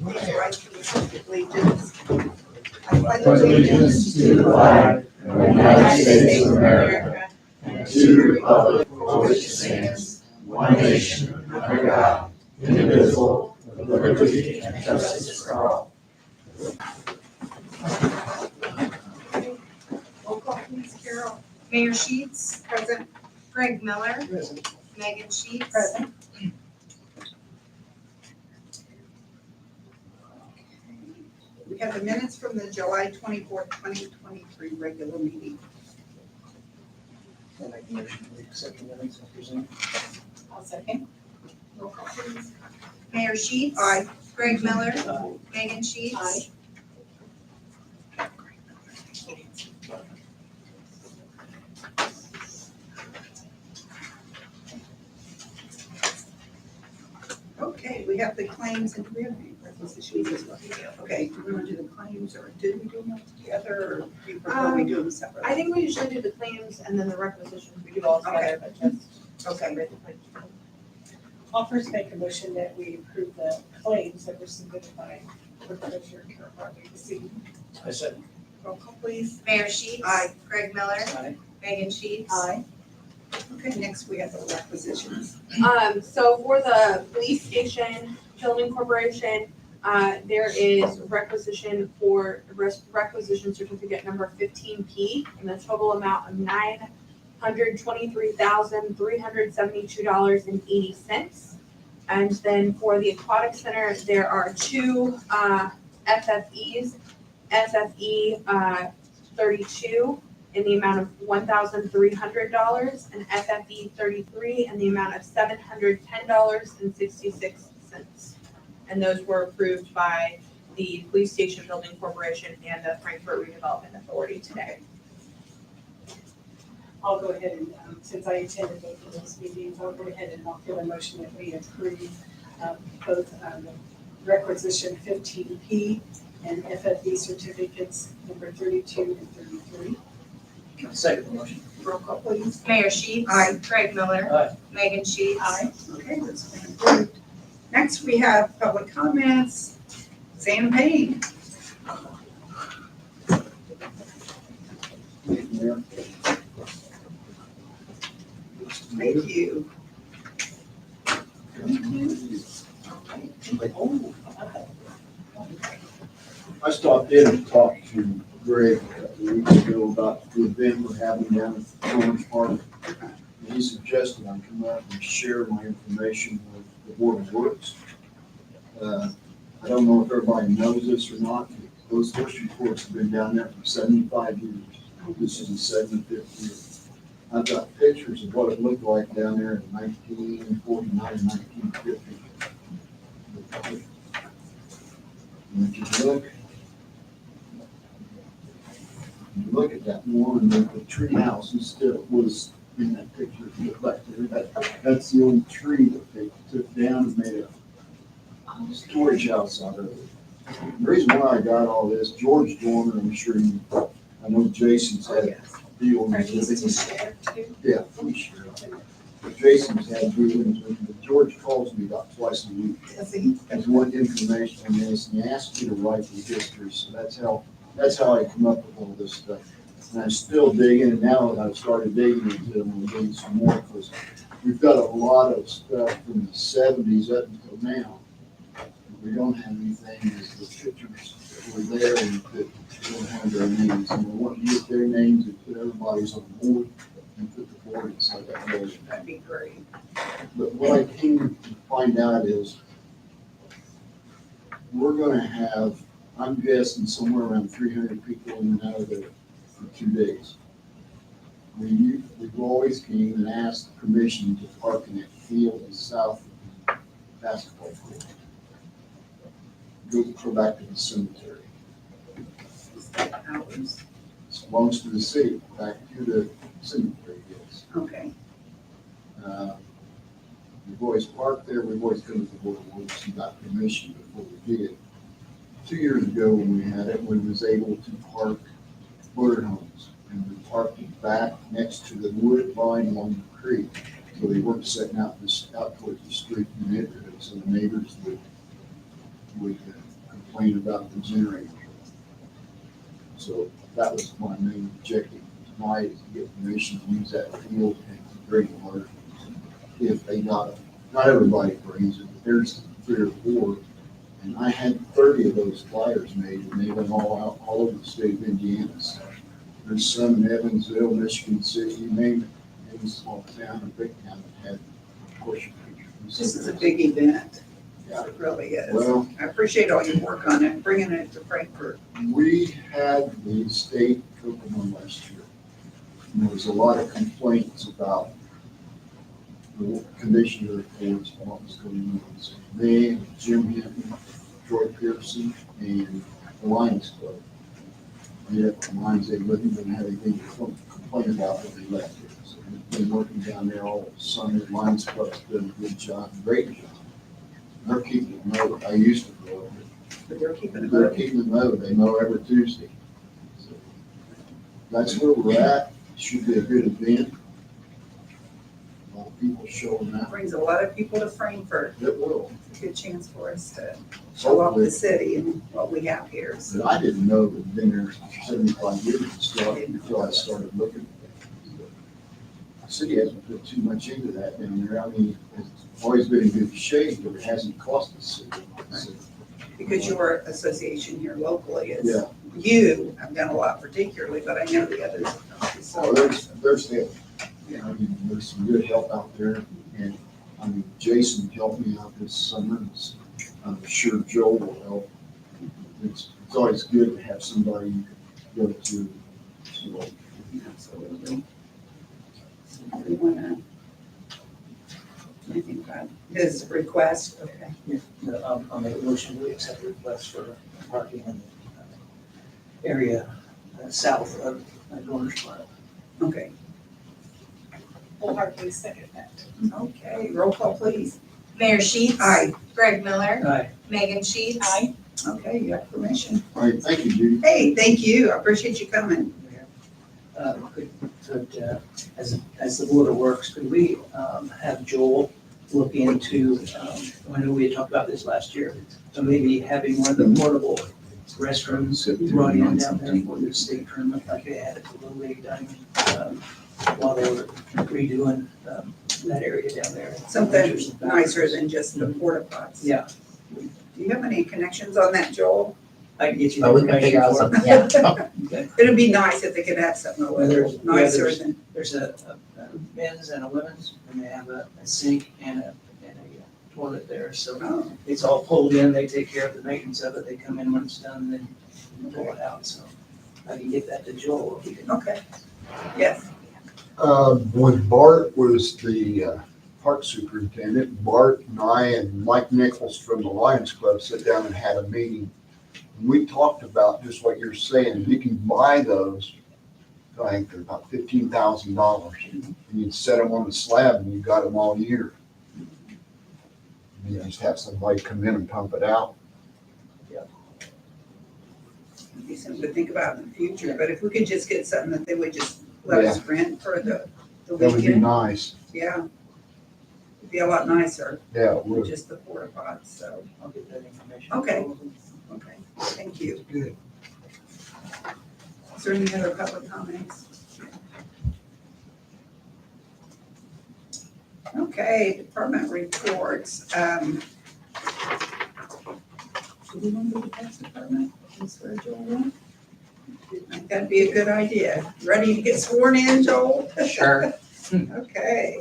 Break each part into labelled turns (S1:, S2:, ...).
S1: Rise to the allegiance. I
S2: pledge allegiance to the flag of the United States of America and to the republic for which it stands, one nation, under God, indivisible, with liberty and justice for all.
S1: Roll call, please, Carol.
S3: Mayor Sheets,
S1: Present.
S3: Greg Miller,
S2: Present.
S3: Megan Sheets.
S1: Present. We have the minutes from the July 24th, 2023 regular meeting.
S2: I make a motion to accept the minutes as presented.
S1: I'll second. Roll call, please.
S3: Mayor Sheets.
S1: Aye.
S3: Greg Miller,
S2: Aye.
S3: Megan Sheets.
S1: Aye. Okay, we have the claims and do we have any requisitions as well? Okay, do we want to do the claims or did we do them all together or do you prefer we do them separately?
S3: I think we usually do the claims and then the requisitions we do all together, but just
S1: Okay.
S3: separate the claims.
S4: I'll first make a motion that we approve the claims that were submitted by the Treasurer Carol Hartley this evening.
S2: I second.
S1: Roll call, please.
S3: Mayor Sheets.
S1: Aye.
S3: Greg Miller,
S2: Aye.
S3: Megan Sheets.
S1: Aye. Okay, next we have the requisitions.
S3: So for the police station building corporation, there is requisition for requisition certificate number 15P in the total amount of $923,372.80. And then for the aquatic center, there are two FFEs, FFE 32 in the amount of $1,300 and FFE 33 in the amount of $710.66. And those were approved by the Police Station Building Corporation and the Frankfurt Redevelopment Authority today.
S4: I'll go ahead and, since I attended both of those meetings, I'll go ahead and I'll give a motion that we approve both the requisition 15P and FFE certificates number 32 and 33.
S2: Second the motion.
S1: Roll call, please.
S3: Mayor Sheets.
S1: Aye.
S3: Craig Miller.
S2: Aye.
S3: Megan Sheets.
S4: Aye.
S1: Okay, that's been approved. Next, we have public comments. Sam Payne. Thank you.
S5: I stopped in and talked to Greg a couple of weeks ago about the event we're having down at Orange Park. And he suggested I come up and share my information with the Board of Works. I don't know if everybody knows this or not, but those first reports have been down there for 75 years. This is the 75th year. I've got pictures of what it looked like down there in 1949, 1950. And if you look at that one, the tree house is still was in that picture. If you look back there, that's the old tree that they took down and made a storage house out of it. The reason why I got all this, George Dorner, I'm sure you, I know Jason's had dealings with him. Yeah, I'm sure. But Jason's had dealings with him, but George calls me about twice a week.
S1: Does he?
S5: Has one information on this, and he asked me to write the history, so that's how I come up with all this stuff. And I'm still digging, and now that I've started digging into them, I'm doing some more, because we've got a lot of stuff from the 70s up until now. We don't have anything as the pictures that were there and that don't have their names. And we want to get their names and put everybody's on the board and put the board inside that building.
S1: That'd be great.
S5: But what I came to find out is we're gonna have, I'm guessing somewhere around 300 people in and out of there for 2 days. We've always came and asked permission to park in that field south of the basketball court. Go back to the cemetery.
S1: Is that ours?
S5: It belongs to the city, back to the cemetery, yes.
S1: Okay.
S5: We've always parked there, we've always come to the Board of Works and got permission before we did. 2 years ago when we had it, we was able to park motor homes. And we parked it back next to the wood line along the creek. So they weren't setting out towards the street in the neighborhood, so the neighbors would complain about the generator. So that was my main objective tonight, is to get permission to use that field and grading work. If they got it, not everybody brings it, but there's 3 or 4. And I had 30 of those flyers made, and they went all out, all over the state of Indiana. So there's some in Evansville, Michigan City, you name it, any small town or big town that had a portion picture.
S1: This is a big event.
S5: Yeah.
S1: It really is.
S5: Well,
S1: I appreciate all your work on it, bringing it to Frankfurt.
S5: we had the state open one last year. And there was a lot of complaints about the condition of the courts, and what was going on. So they, Jim Hinton, Troy Pearson, and the Lions Club. Yeah, the Lions, they wouldn't even have anything to complain about when they left here. So we've been working down there all summer. The Lions Club's done a good job, great job. They're keeping it mowed. I used to grow it.
S1: But they're keeping it
S5: They're
S1: moving.
S5: keeping it mowed. They mow every Tuesday. So that's where we're at. Should be a good event. A lot of people showing up.
S1: Brings a lot of people to Frankfurt.
S5: It will.
S1: It's a good chance for us to show off the
S5: Hopefully.
S1: city and what we have here. So
S5: But I didn't know that I'd been there for 75 years until I started looking at it. The city hasn't put too much into that down there. I mean, it's always been in good shape, but it hasn't cost the city. So,
S1: because your association here locally is,
S5: yeah,
S1: you have done a lot particularly, but I know the others.
S5: so there's help. I mean, there's some good help out there, and I mean, Jason helped me out this summer, and I'm sure Joel will help. It's always good to have somebody you can go to, so.
S1: Absolutely. We want to, anything about his request? Okay.
S6: Yeah, I'll make a motion to accept the request for parking in the area south of Dorner's Club.
S1: Okay.
S4: Wholeheartedly second that.
S1: Okay, roll call, please.
S7: Mayor Sheets.
S1: Aye.
S7: Greg Miller.
S6: Aye.
S7: Megan Sheets.
S4: Aye.
S1: Okay, you have permission.
S5: All right, thank you, Judy.
S1: Hey, thank you. I appreciate you coming.
S6: As the border works, could we have Joel look into, I know we had talked about this last year, so maybe having one of the portable restrooms brought in down there for the state tournament, like they had at the Little League Diamond, while they were redoing that area down there.
S1: Something nicer than just the porta pots.
S6: Yeah,
S1: Do you have any connections on that, Joel?
S6: I can get you
S2: Oh,
S6: the
S2: we can figure
S6: information
S2: out
S6: for it.
S2: something, yeah.
S6: Okay.
S1: It'd be nice if they could have something a little nicer than,
S6: There's a men's and a women's, and they have a sink and a toilet there, so
S1: oh,
S6: it's all pulled in, they take care of the maintenance of it, they come in when it's done, and then pull it out, so I can get that to Joel, if he can.
S1: okay. Yes.
S8: When Bart was the park superintendent, Bart and I and Mike Nichols from the Lions Club sat down and had a meeting. We talked about just what you're saying. You can buy those, I think they're about $15,000. And you set them on the slab and you got them all year. You just have somebody come in and pump it out.
S1: It'd be something to think about in the future, but if we could just get something that they would just let us rent for the
S8: That would be
S1: weekend,
S8: nice.
S1: yeah. It'd be a lot nicer
S8: Yeah, it
S1: than
S8: would.
S1: just the porta pots, so,
S6: I'll get that information.
S1: Okay. okay, thank you.
S8: Good.
S1: Is there any other public comments? Okay, department reports. Do we want to do the tax department? Is there a Joel one? I think that'd be a good idea. Ready to get sworn in, Joel?
S2: Sure.
S1: Okay.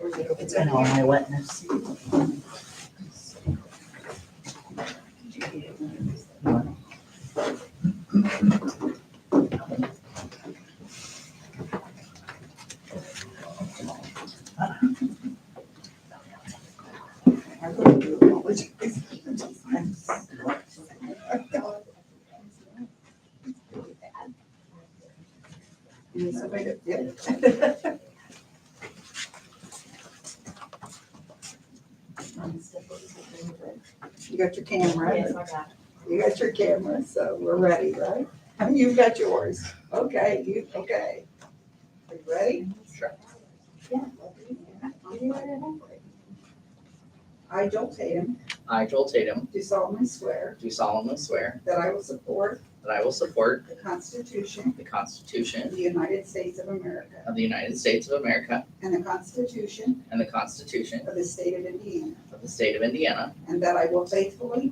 S2: It's been all my wetness.
S1: I really do apologize. Yes, I made it, yep. You got your camera?
S7: Yes, I got
S1: You got your camera, so we're ready, right? You've got yours. Okay, okay. Are you ready? Sure. I, Joel Tatum,
S2: I, Joel Tatum,
S1: do solemnly swear
S2: do solemnly swear
S1: that I will support
S2: that I will support
S1: the Constitution
S2: the
S1: of
S2: Constitution
S1: the United States of America
S2: of the United States of America
S1: and the Constitution
S2: and the Constitution
S1: of the State of Indiana,
S2: of the State of Indiana,
S1: and that I will faithfully,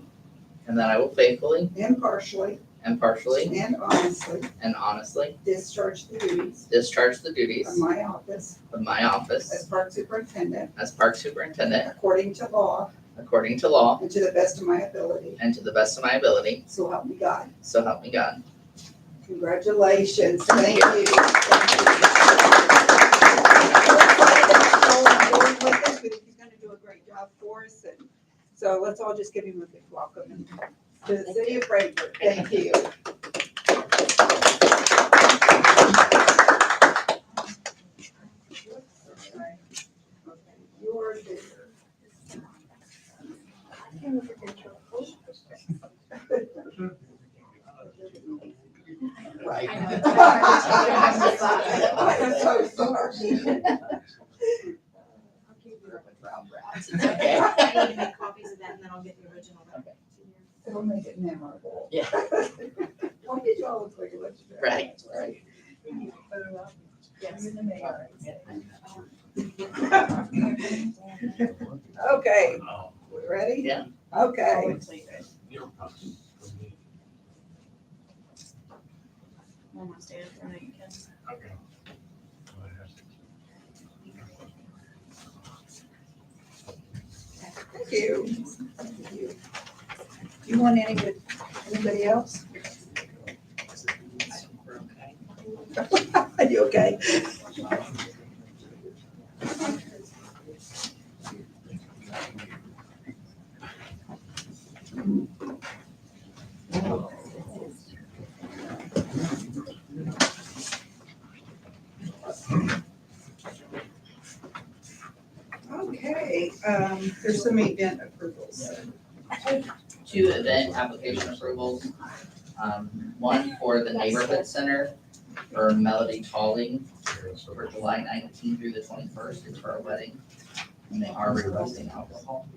S2: and that I will faithfully,
S1: impartially,
S2: impartially,
S1: and honestly
S2: and honestly
S1: discharge the duties
S2: discharge the duties
S1: of my office
S2: of my
S1: as
S2: office
S1: park superintendent
S2: as Park Superintendent
S1: according to law
S2: according to law
S1: and to the best of my ability.
S2: and to the best of my ability,
S1: So help me God.
S2: so help me God.
S1: Congratulations. Thank you. He's going to do a great job for us. And so let's all just give him a big welcome to the city of Frankfort. Thank you. You're there.
S2: Right.
S1: I am so sorry.
S2: It's okay.
S7: I need to make copies of that and then I'll get the original.
S2: Okay.
S1: It'll make it memorable.
S2: Yeah.
S1: Why did y'all look like a bunch of
S2: Right.
S1: Right.
S7: Yes.
S1: You're the mayor. Okay, we ready?
S2: Yeah.
S1: Okay.
S7: Almost there, I know you can.
S1: Thank you. Thank you. Do you want anybody else? Are you okay? Okay, there's some event approvals.
S2: Two event application approvals. One for the neighborhood center for Melody Tolling for July 19th through the 21st. It's for a wedding. And they are requesting alcohol.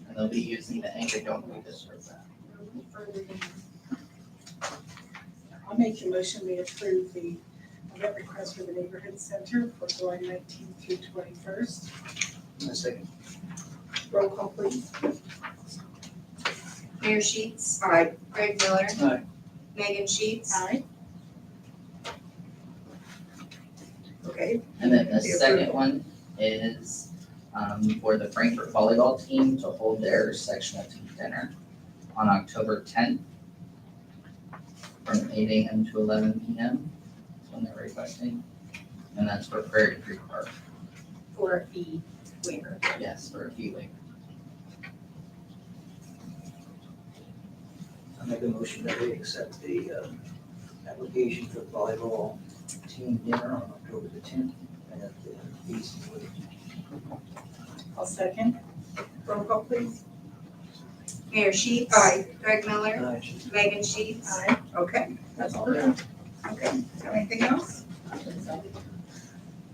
S2: And they'll be using the Anchor Dome to serve that.
S4: I'll make a motion, we approve the event request for the neighborhood center for July 19th through 21st.
S6: A second.
S1: Roll call, please.
S7: Mayor Sheets,
S1: Aye.
S7: Greg Miller.
S6: Aye.
S7: Megan Sheets.
S4: Aye.
S1: Okay,
S2: And then the
S1: The
S2: second
S1: approval.
S2: one is for the Frankfurt volleyball team to hold their sectional team dinner on October 10th from 8 a.m. to 11 p.m. That's when they're requesting. And that's for Prairie Creek Park.
S7: For a fee waiver.
S2: Yes, for a fee waiver.
S6: I make a motion that we accept the application for volleyball team dinner on October the 10th at the East Village.
S4: I'll second.
S1: roll call, please.
S7: Mayor Sheets.
S1: Aye.
S7: Greg Miller.
S6: Aye.
S7: Megan Sheets.
S4: Aye.
S1: Okay,
S2: That's all there.
S1: okay. Anything else?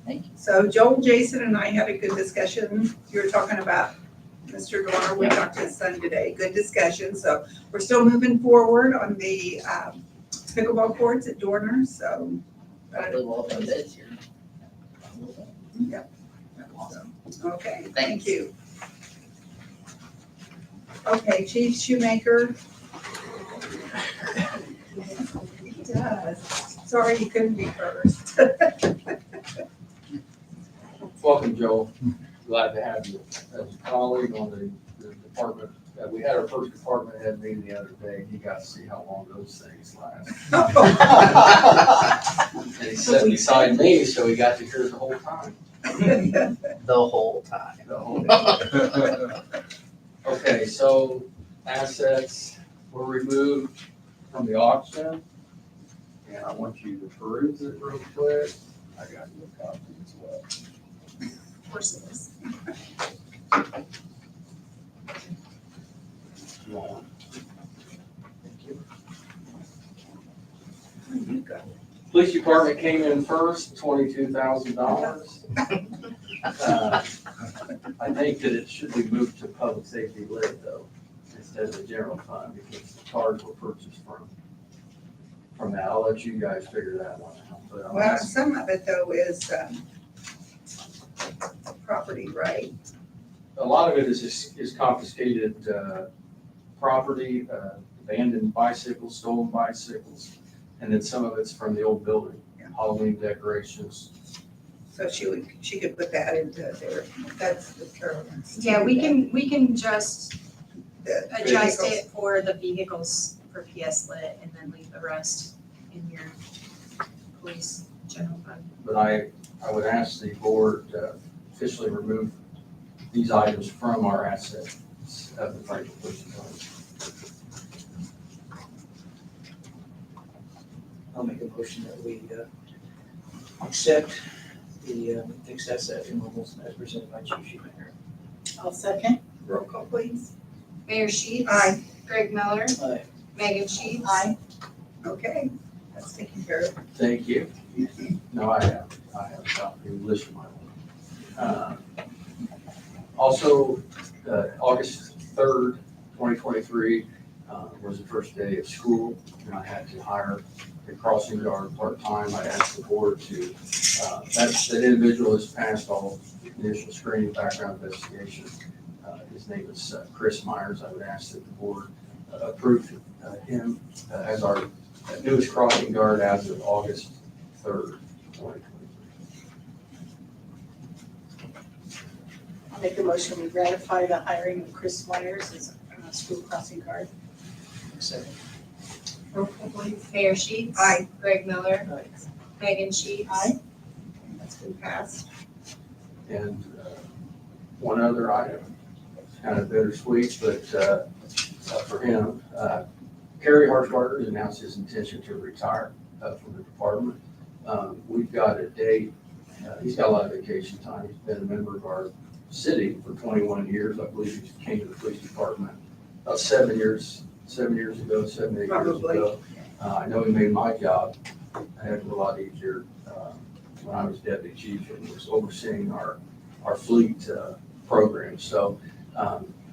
S2: Thank you.
S1: So Joel, Jason, and I had a good discussion. You were talking about Mr. Dorner. We talked to his son today. Good discussion. So we're still moving forward on the pickleball courts at Dorner, so.
S2: Hopefully we'll open bids here.
S1: Yep. Okay, thank
S2: Thanks.
S1: you. Okay, Chief Shoemaker. He does. Sorry you couldn't be first.
S9: Welcome, Joe. Glad to have you as a colleague on the department. We had our first department head meeting the other day, and you got to see how long those things last. And he sat beside me, so he got to hear the whole time.
S2: The whole time.
S9: The whole time. Okay, so assets were removed from the auction, and I want you to peruse it real quick. I got you a copy as well.
S7: Of course it is.
S9: Police department came in first, $22,000. I think that it should be moved to public safety lit though, instead of the general fund, because the cars were purchased from that. I'll let you guys figure that one out, but I'm
S1: Well,
S9: asking.
S1: some of it though is, property, right?
S9: A lot of it is confiscated, property, abandoned bicycles, stolen bicycles, and then some of it's from the old building, Halloween decorations.
S1: So she could put that into there, that's the Carolyn's.
S7: Yeah, we can just
S1: The
S7: adjust
S1: vehicles.
S7: it for the vehicles for PS Lit and then leave the rest in your police general fund.
S9: But I would ask the board to officially remove these items from our assets of the Franklin Police Department.
S6: I'll make a motion that we accept the fixed asset removals as presented by Chief Schumacher.
S4: I'll second.
S1: Roll call, please.
S7: Mayor Sheets.
S1: Aye.
S7: Greg Miller.
S6: Aye.
S7: Megan Sheets.
S4: Aye.
S1: Okay, that's taken care of.
S9: Thank you. No, I have a copy of the list of my one. Also, August 3rd, 2023 was the first day of school, and I had to hire a crossing guard part-time. I asked the board to, that individual has passed all initial screening background investigation. His name is Chris Myers. I would ask that the board approve him as our newest crossing guard as of August 3rd, 2023.
S4: I'll make a motion, we ratify the hiring of Chris Myers as a school crossing guard.
S6: Second.
S1: Roll call, please.
S7: Mayor Sheets.
S1: Aye.
S7: Greg Miller.
S6: Aye.
S7: Megan Sheets.
S4: Aye.
S1: That's been passed.
S9: And one other item, it's kind of bittersweet, but for him, Kerry Harshbarger has announced his intention to retire from the department. We've got a date, he's got a lot of vacation time. He's been a member of our city for 21 years. I believe he came to the police department about 7 years ago, 7, 8 years
S1: Probably.
S9: ago. I know he made my job a heck of a lot easier when I was deputy chief and was overseeing our fleet program. So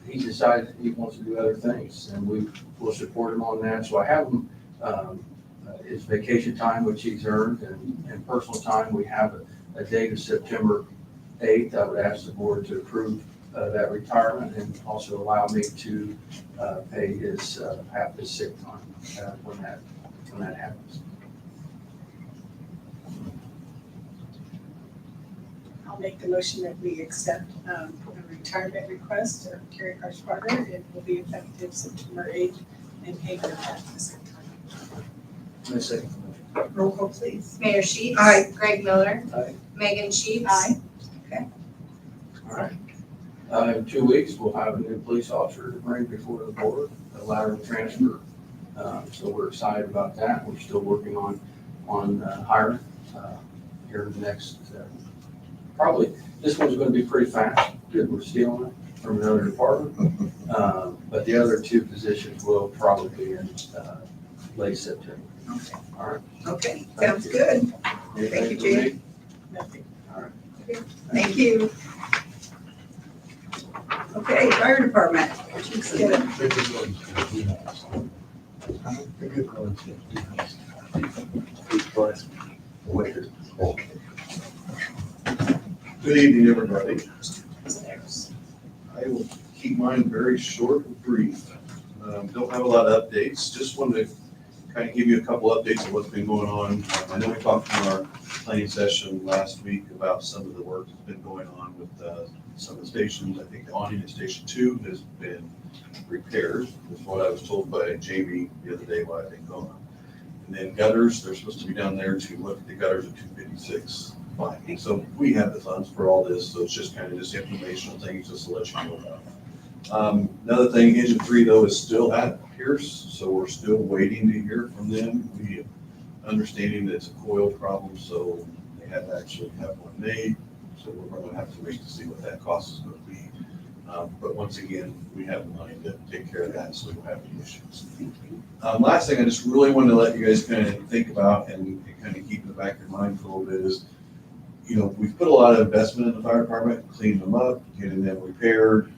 S9: he decided he wants to do other things, and we will support him on that. So I have him, his vacation time, which he's earned, and personal time. We have a date of September 8th. I would ask the board to approve that retirement and also allow me to pay his half his sick time when that happens.
S4: I'll make the motion that we accept a retirement request of Carrie Harshbarger. It will be effective September 8th and pay her half the sick time.
S6: My second.
S1: Roll call, please.
S7: Mayor Sheets.
S1: Aye.
S7: Greg Miller.
S6: Aye.
S7: Megan Sheets.
S4: Aye.
S9: All right. In 2 weeks, we'll have a new police officer to bring before the board, a lateral transfer. So we're excited about that. We're still working on hiring here in the next, probably, this one's going to be pretty fast because we're stealing it from another department. But the other 2 positions will probably be in late September. All right.
S1: Okay, sounds good.
S9: Anything
S1: you,
S9: for
S1: Chief.
S9: me?
S4: Nothing.
S9: All right.
S1: Thank you. Okay, fire department. Chief Skidden.
S5: Good evening, everybody. I will keep mine very short and brief. Don't have a lot of updates, just wanted to kind of give you a couple updates of what's been going on. I know we talked in our planning session last week about some of the work that's been going on with some of the stations. I think the awning at Station 2 has been repaired, is what I was told by Jamie the other day while I've been gone. And then gutters, they're supposed to be down there to look at the gutters at 256. So we have the funds for all this, so it's just kind of just informational things just to let you know about. Another thing, Engine 3 though is still at Pierce, so we're still waiting to hear from them. We understanding that it's a coil problem, so they had to actually have one made. So we're going to have to wait to see what that cost is going to be. But once again, we have the money to take care of that, so we don't have any issues. Last thing I just really wanted to let you guys kind of think about and kind of keep in the back of your mind for a little bit is,
S10: you know, we've put a lot of investment in the fire department, cleaning them up, getting them repaired.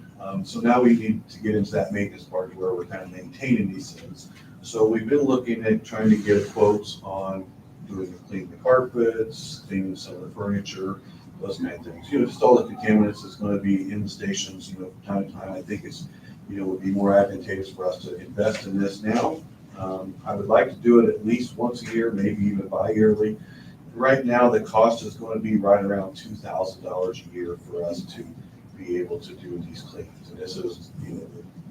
S10: So now we need to get into that maintenance part where we're kind of maintaining these things. So we've been looking at trying to get quotes on cleaning the carpets, cleaning some of the furniture, those kind of things. You know, just all the contaminants that's gonna be in the stations, you know, from time to time. I think it's, you know, would be more advantageous for us to invest in this now. I would like to do it at least once a year, maybe even bi-yearly. Right now, the cost is going to be right around $2,000 a year for us to be able to do these cleans. And this is, you know,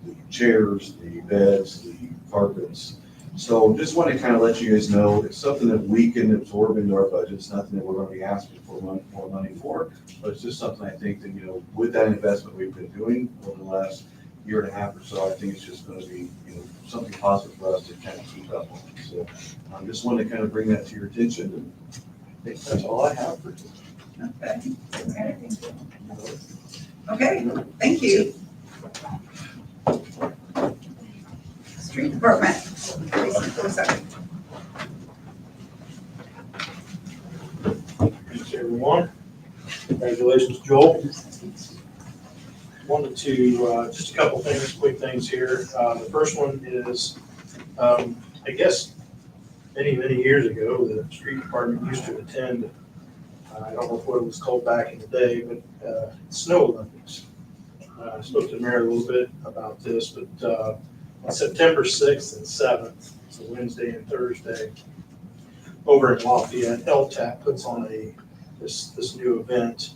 S10: the chairs, the beds, the carpets. So just want to kind of let you guys know, it's something that we can absorb into our budget. It's nothing that we're going to be asking for more money for, but it's just something I think that, you know, with that investment we've been doing over the last year and a half or so, I think it's just going to be, you know, something positive for us to kind of keep up on. So I just wanted to kind of bring that to your attention, and I think that's all I have for you.
S1: Okay, thank you. Street Department. Jason Forsythe.
S11: Thanks, everyone. Congratulations, Joel. Wanted to, just a couple things, quick things here. The first one is, I guess, many, many years ago, the street department used to attend, I don't know what it was called back in the day, but Snow Olympics. I spoke to Mary a little bit about this, but on September 6th and 7th, so Wednesday and Thursday, over in Lafayette, LTAP puts on this new event.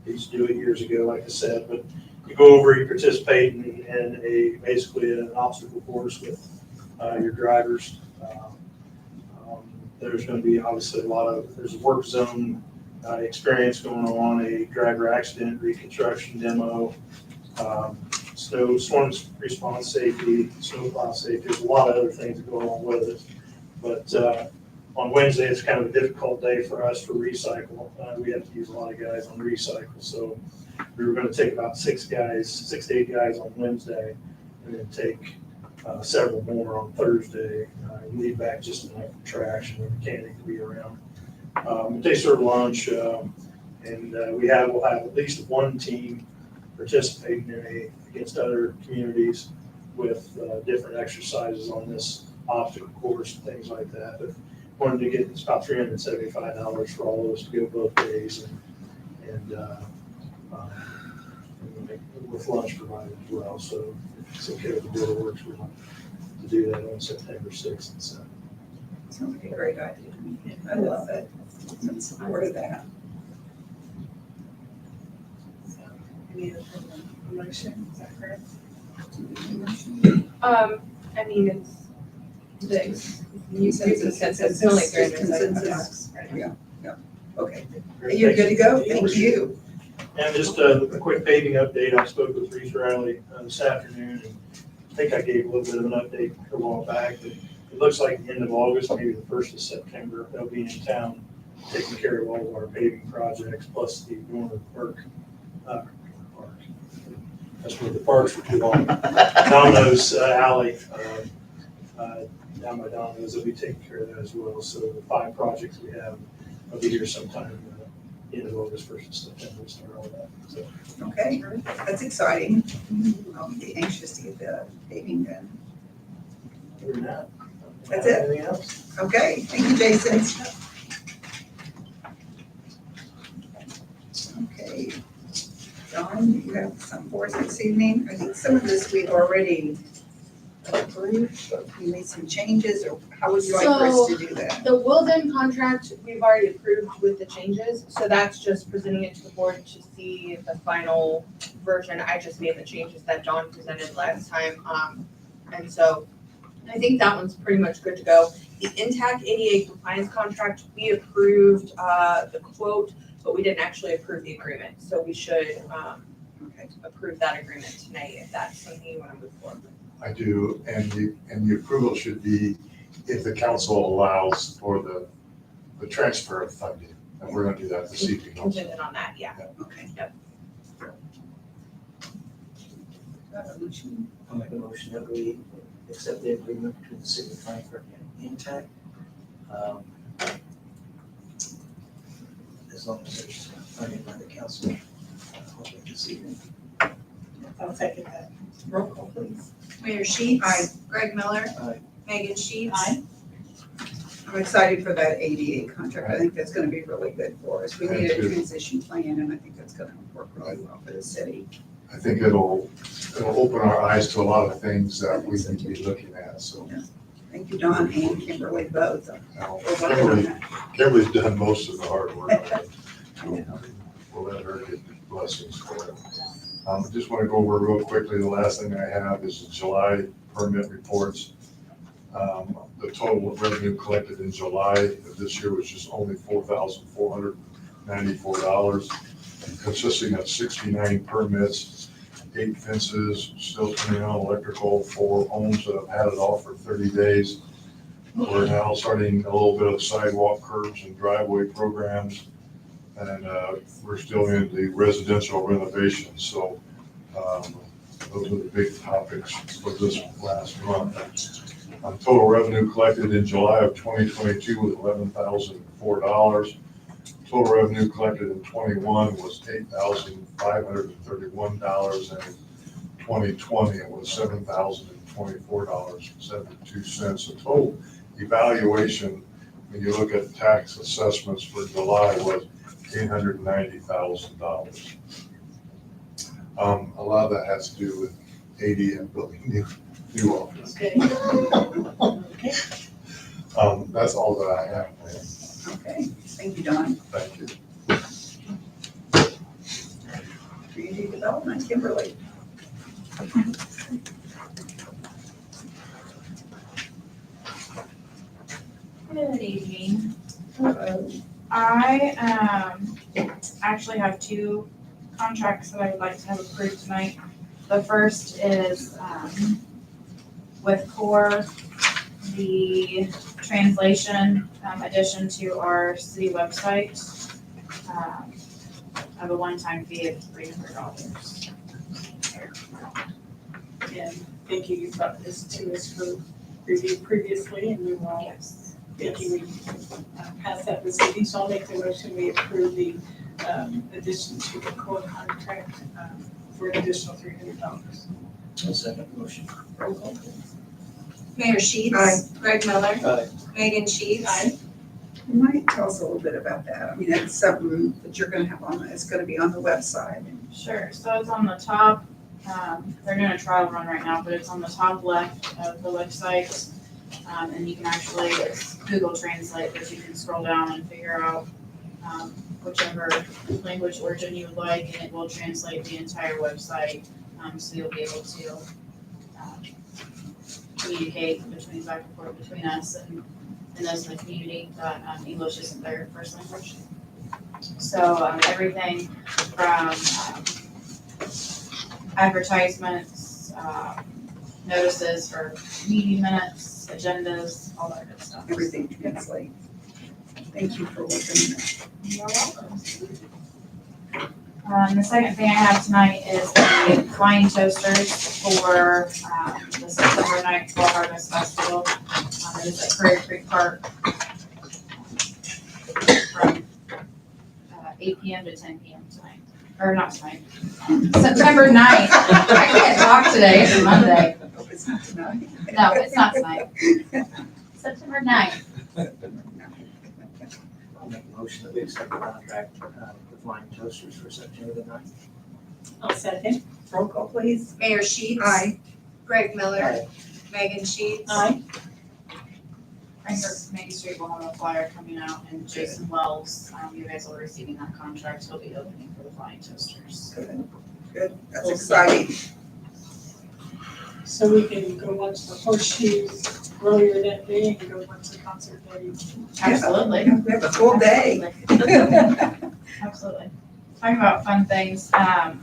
S11: They used to do it years ago, like I said, but you go over, you participate in basically an obstacle course with your drivers. There's going to be obviously there's a work zone experience going on, a driver accident reconstruction demo, storm response safety, snowplow safety. There's a lot of other things that go along with it. But on Wednesday, it's kind of a difficult day for us for recycle. We have to use a lot of guys on recycle. So we were going to take about 6 to 8 guys on Wednesday, and then take several more on Thursday. Leave back just enough for trash and the mechanic to be around. They serve lunch, and we'll have at least one team participating against other communities with different exercises on this obstacle course and things like that. But wanted to get, it's about $375 for all of us to go both days, and with lunch provided as well. So if it's okay with the Board of Works, we want to do that on September 6th and 7th.
S1: Sounds like a great idea. I love it. I'm supportive of that.
S4: Any other motion, is that correct?
S3: I mean, it's
S1: You said
S3: it's only
S1: consensus. Yeah. Okay. You're good to go? Thank you.
S11: And just a quick paving update. I spoke with Reese Riley this afternoon, and I think I gave a little bit of an update a while back, but it looks like the end of August, maybe the 1st of September, they'll be in town taking care of all of our paving projects, plus the Northern Park. That's where the parks were too long. Domino's Alley, down by Domino's, they'll be taking care of that as well. So the 5 projects we have will be here sometime end of August, 1st of September, to start all that. So,
S1: Okay, that's exciting. I'll be anxious to get the paving done.
S11: other than that,
S1: That's it?
S11: anything else?
S1: Okay, thank you, Jason. Okay. John, you have some for us this evening? I think some of this we've already approved, but you made some changes, or how would you like for us to do that?
S3: The Wilden contract, we've already approved with the changes, so that's just presenting it to the board to see the final version. I just made the changes that John presented last time, and so I think that one's pretty much good to go. The Intac ADA compliance contract, we approved the quote, but we didn't actually approve the agreement, so we should approve that agreement tonight if that's something you want to move forward with.
S2: I do, and the approval should be if the council allows for the transfer of funding. And we're gonna do that this evening also.
S3: Contingent on that, yeah.
S1: Okay.
S3: Yep.
S6: I'll make a motion that we accept the agreement between the city of Frankfurt and Intac. as long as there's funding by the council, hopefully this evening.
S4: I'll second that.
S1: Roll call, please.
S7: Mayor Sheets.
S1: Aye.
S7: Greg Miller.
S6: Aye.
S7: Megan Sheets.
S4: Aye.
S1: I'm excited for that ADA contract. I think that's gonna be really good for us. We need a transition plan, and I think that's gonna work really well for the city.
S8: I think it'll open our eyes to a lot of things that we need to be looking at, so.
S1: Thank you, Don and Kimberly both.
S8: Now,
S1: for working on that.
S8: Kimberly's done most of the hard work.
S1: I know.
S8: We'll let her get blessings for it. I just want to go over real quickly, the last thing I have is the July permit reports. The total revenue collected in July of this year was just only $4,494, consisting of 69 permits, 8 fences, still turning on electrical, 4 homes that have had it off for 30 days. We're now starting a little bit of sidewalk curbs and driveway programs, and we're still in the residential renovations. So those are the big topics for this last month. Total revenue collected in July of 2022 was $11,004. Total revenue collected in 21 was $8,531, and in 2020 it was $7,024.72. The total evaluation, when you look at tax assessments for July, was $890,000. A lot of that has to do with ADM building new office.
S4: Okay. Okay.
S8: That's all that I have.
S1: Okay, thank you, Don.
S8: Thank you.
S1: Community Development, Kimberly.
S12: Good evening. I actually have 2 contracts that I would like to have approved tonight. The first is with CORE, the translation addition to our city website of a one-time fee of $300.
S4: And thank you, you brought this to us for review previously, and we will,
S12: Yes.
S4: thank you, we pass that this evening, so I'll make the motion, we approve the addition to the core contract for an additional $300.
S6: I'll second the motion.
S4: Roll call, please.
S7: Mayor Sheets.
S1: Aye.
S7: Greg Miller.
S6: Aye.
S7: Megan Sheets.
S4: Aye.
S1: You might tell us a little bit about that. I mean, that's something that you're gonna have on, it's gonna be on the website.
S12: Sure, so it's on the top, they're doing a trial run right now, but it's on the top left of the website. And you can actually, it's Google Translate, but you can scroll down and figure out whichever language origin you would like, and it will translate the entire website. So you'll be able to communicate back and forth between us and those in the community that English isn't their first language. So everything from advertisements, notices for meeting minutes, agendas, all that good stuff.
S1: Everything translate. Thank you for working on that.
S12: You're welcome. The second thing I have tonight is the flying toasters for the September 9th Fall Harvest Festival. It is at Prairie Creek Park from 8 p.m. to 10 p.m. tonight. Or not tonight. September 9th. I can't talk today. It's Monday.
S1: Hope it's not tonight.
S12: No, it's not tonight. September 9th.
S6: I'll make a motion that we accept the contract with Flying Toasters for September the 9th.
S4: I'll second.
S1: Roll call, please.
S7: Mayor Sheets.
S1: Aye.
S7: Greg Miller.
S6: Aye.
S7: Megan Sheets.
S4: Aye.
S12: Frankfurt Main Street will have a flyer coming out, and Jason Wells, you guys will be receiving that contract. He'll be opening for the Flying Toasters.
S1: Good, good. That's exciting.
S4: So we can go watch the horseshoes earlier that day and go watch the concert there.
S12: Absolutely.
S1: We have a full day.
S12: Absolutely. Talking about fun things,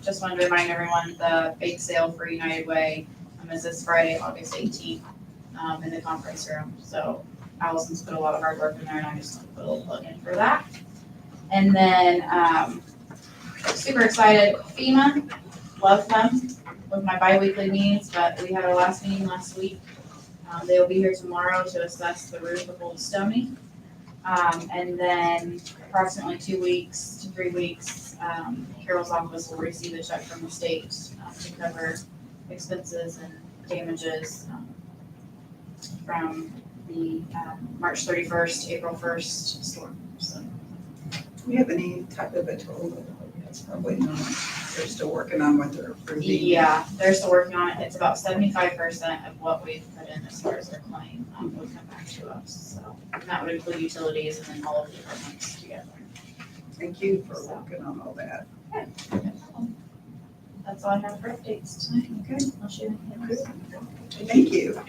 S12: just wanted to remind everyone, the bake sale for United Way is this Friday, August 18th, in the conference room. So Allison's put a lot of hard work in there, and I just want to put a little plug in for that. And then, super excited, FEMA, love them with my bi-weekly meetings, but we had our last meeting last week. They will be here tomorrow to assess the roof of Old Stony. And then approximately 2 weeks to 3 weeks, Carol's office will receive a check from the state to cover expenses and damages from the March 31st, April 1st storm. So
S1: Do we have any type of a total? It's probably not. They're still working on what they're approving.
S12: yeah, they're still working on it. It's about 75% of what we've put in as far as their claim will come back to us. So and that would include utilities and then all of the departments together.
S1: Thank you for working on all that.
S12: That's all I have for updates tonight.
S1: Okay.
S12: Unless you have anything else.
S1: Thank you.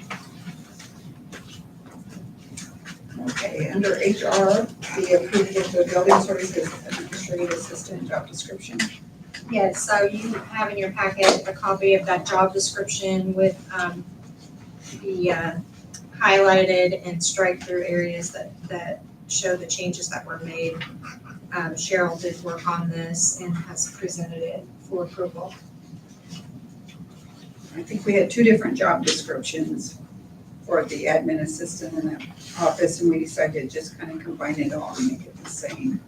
S1: Okay, under HR, the approval of the building services administrative assistant job description.
S7: Yes, so you have in your packet a copy of that job description with the highlighted and strike through areas that show the changes that were made. Cheryl did work on this and has presented it for approval.
S1: I think we had two different job descriptions for the admin assistant in that office, and we decided to just kind of combine it all and make it the same.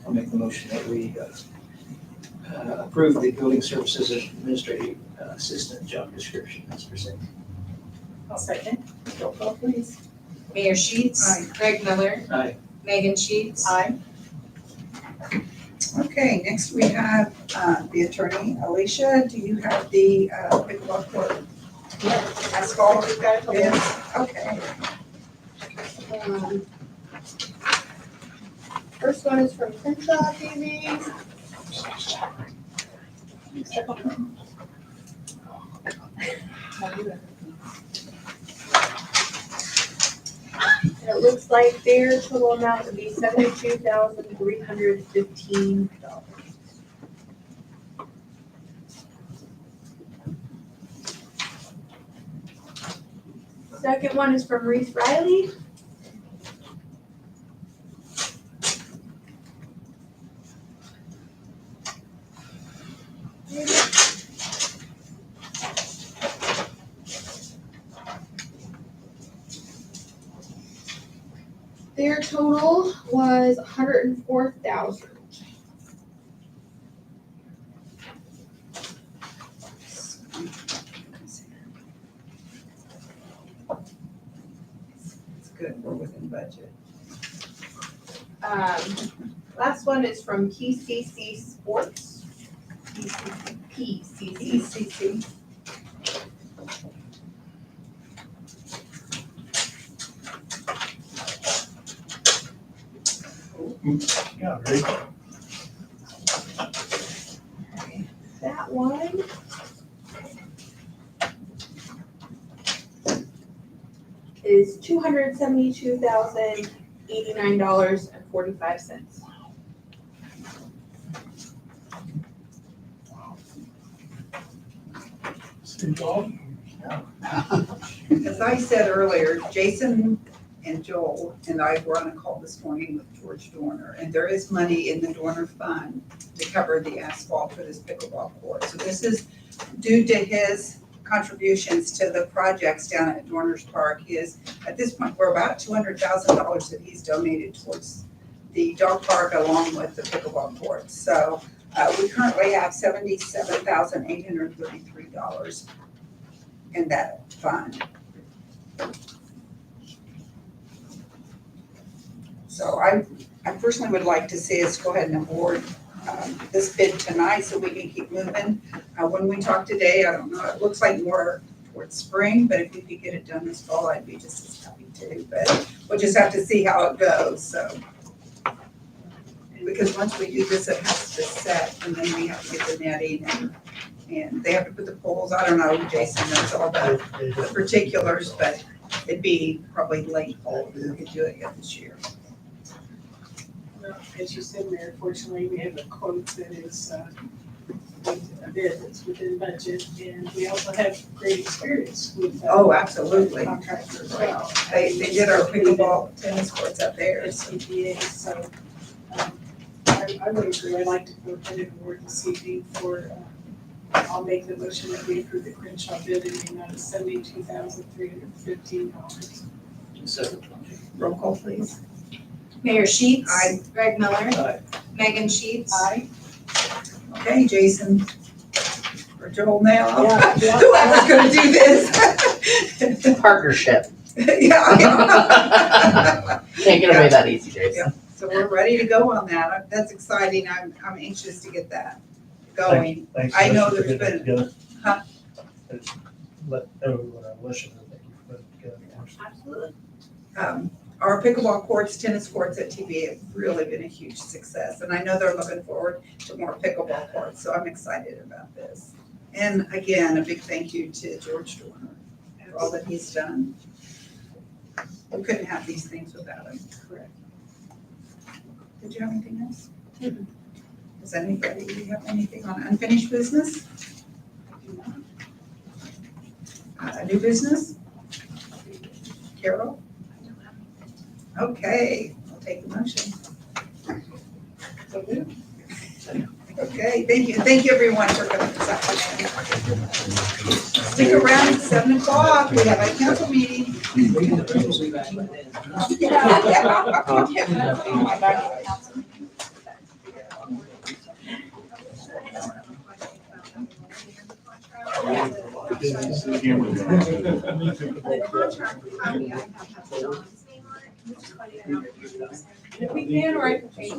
S6: I'll make the motion that we approve the building services administrative assistant job description as presented.
S4: I'll second.
S1: Roll call, please.
S7: Mayor Sheets.
S1: Aye.
S7: Greg Miller.
S6: Aye.
S7: Megan Sheets.
S4: Aye.
S1: Okay, next we have the attorney, Alicia. Do you have the pickleball court asphalt?
S3: We've got a couple.
S1: Yes, okay.
S3: First one is from Crenshaw TV. It looks like their total amount would be $72,315. Second one is from Reese Riley. Their total was $104,000.
S1: It's good, we're within budget.
S3: Last one is from PCC Sports. PCC.
S1: ECC.
S11: Yeah, great.
S3: That one is $272,089.45.
S1: As I said earlier, Jason and Joel and I were on a call this morning with George Dorner, and there is money in the Dorner Fund to cover the asphalt for this pickleball court. So this is due to his contributions to the projects down at Dorner's Park. At this point, we're about $200,000 that he's donated towards the dog park along with the pickleball court. So we currently have $77,833 in that fund. So I personally would like to see us go ahead and award this bid tonight so we can keep moving. When we talk today, I don't know, it looks like more towards spring, but if we could get it done this fall, I'd be just as happy too. But we'll just have to see how it goes, so. Because once we do this, it has to set, and then we have to get the netting and they have to put the poles. I don't know, Jason knows all the particulars, but it'd be probably late fall if we could do it yet this year.
S4: Well, as you said, Mayor, fortunately, we have a quote that is a bid that's within budget, and we also have great experience with.
S1: Oh, absolutely.
S4: Contractors as well.
S1: They did our pickleball tennis courts up there.
S4: SCBA, so I would agree, I'd like to go ahead and award the CD for I'll make the motion that we approve the Crenshaw bid in the amount of $72,315.
S6: Second.
S1: Roll call, please.
S7: Mayor Sheets.
S1: Aye.
S7: Greg Miller.
S6: Aye.
S7: Megan Sheets.
S4: Aye.
S1: Okay, Jason. Or Joel now.
S4: Yeah, yeah.
S1: Whoever's gonna do this.
S2: Partnership.
S1: Yeah.
S2: Can't get away that easy, Jason.
S1: So we're ready to go on that. That's exciting. I'm anxious to get that going.
S11: Thanks.
S1: I know
S11: Commissioner,
S1: there's
S11: for getting
S1: been-
S11: it together.
S1: Huh?
S11: Let everyone, listen, thank you for putting it together.
S3: Absolutely.
S1: Our pickleball courts, tennis courts at TVA have really been a huge success. And I know they're looking forward to more pickleball courts, so I'm excited about this. And again, a big thank you to George Dorner for all that he's done. We couldn't have these things without him.
S4: Correct.
S1: Did you have anything else? Does anybody have anything on unfinished business? New business? Carol? Okay, I'll take the motion. Okay, thank you. Thank you everyone for coming this afternoon. Stick around at 7 o'clock. We have a council meeting.
S6: Usually back by then.
S7: The contract, copy I have John's name on it. Which one do you have?
S3: We can, or I can change.